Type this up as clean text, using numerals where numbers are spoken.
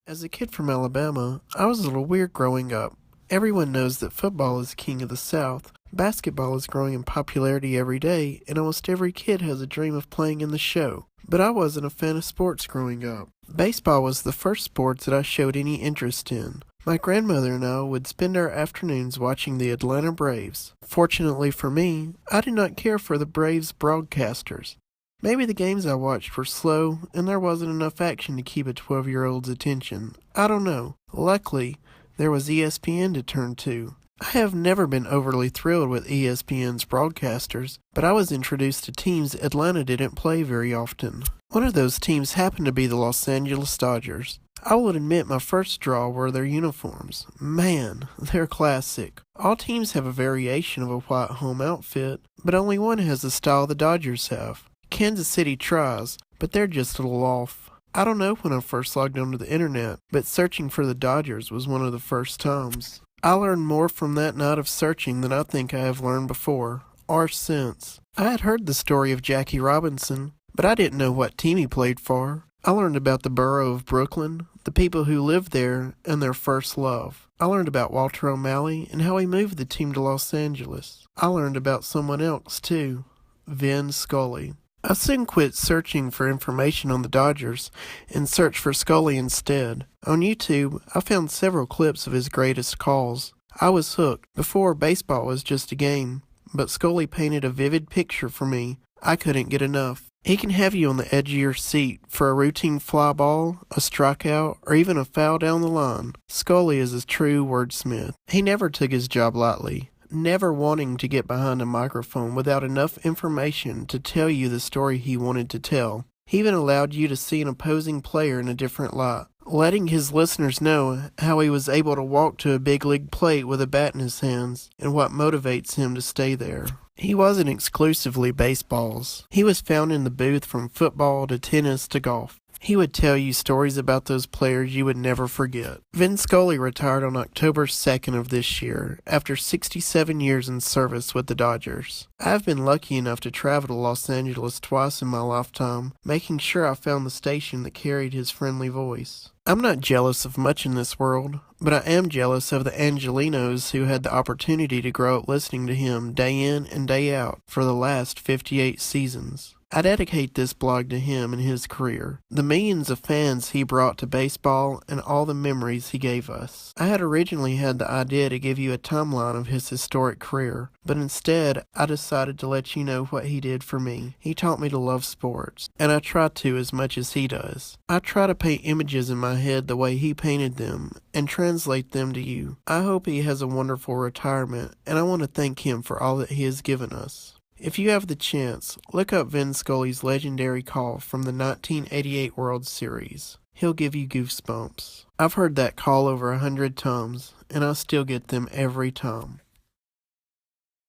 As a kid from Alabama, I was a little weird growing up. Everyone knows that football is king of the South. Basketball is growing in popularity every day, and almost every kid has a dream of playing in the show. But I wasn't a fan of sports growing up. Baseball was the first sport that I showed any interest in. My grandmother and I would spend our afternoons watching the Atlanta Braves. Fortunately for me, I did not care for the Braves broadcasters. Maybe the games I watched were slow, and there wasn't enough action to keep a 12-year-old's attention. I don't know. Luckily, there was ESPN to turn to. I have never been overly thrilled with ESPN's broadcasters, but I was introduced to teams Atlanta didn't play very often. One of those teams happened to be the Los Angeles Dodgers. I will admit my first draw were their uniforms. Man, they're classic. All teams have a variation of a white home outfit, but only one has the style the Dodgers have. Kansas City tries, but they're just a little off. I don't know when I first logged onto the internet, but searching for the Dodgers was one of the first times. I learned more from that night of searching than I think I have learned before, or since. I had heard the story of Jackie Robinson, but I didn't know what team he played for. I learned about the borough of Brooklyn, the people who lived there, and their first love. I learned about Walter O'Malley and how he moved the team to Los Angeles. I learned about someone else, too, Vin Scully. I soon quit searching for information on the Dodgers and searched for Scully instead. On YouTube, I found several clips of his greatest calls. I was hooked. Before, baseball was just a game, but Scully painted a vivid picture for me. I couldn't get enough. He can have you on the edge of your seat for a routine fly ball, a strikeout, or even a foul down the line. Scully is a true wordsmith. He never took his job lightly, never wanting to get behind a microphone without enough information to tell you the story he wanted to tell. He even allowed you to see an opposing player in a different light, letting his listeners know how he was able to walk to a big league plate with a bat in his hands and what motivates him to stay there. He wasn't exclusively baseballs. He was found in the booth from football to tennis to golf. He would tell you stories about those players you would never forget. Vin Scully retired on October 2nd of this year, after 67 years in service with the Dodgers. I've been lucky enough to travel to Los Angeles twice in my lifetime, making sure I found the station that carried his friendly voice. I'm not jealous of much in this world, but I am jealous of the Angelinos who had the opportunity to grow up listening to him day in and day out for the last 58 seasons. I dedicate this blog to him and his career, the millions of fans he brought to baseball, and all the memories he gave us. I had originally had the idea to give you a timeline of his historic career, but instead I decided to let you know what he did for me. He taught me to love sports, and I try to as much as he does. I try to paint images in my head the way he painted them, and translate them to you. I hope he has a wonderful retirement, and I want to thank him for all that he has given us. If you have the chance, look up Vin Scully's legendary call from the 1988 World Series. He'll give you goosebumps. I've heard that call over 100 times, and I still get them every time.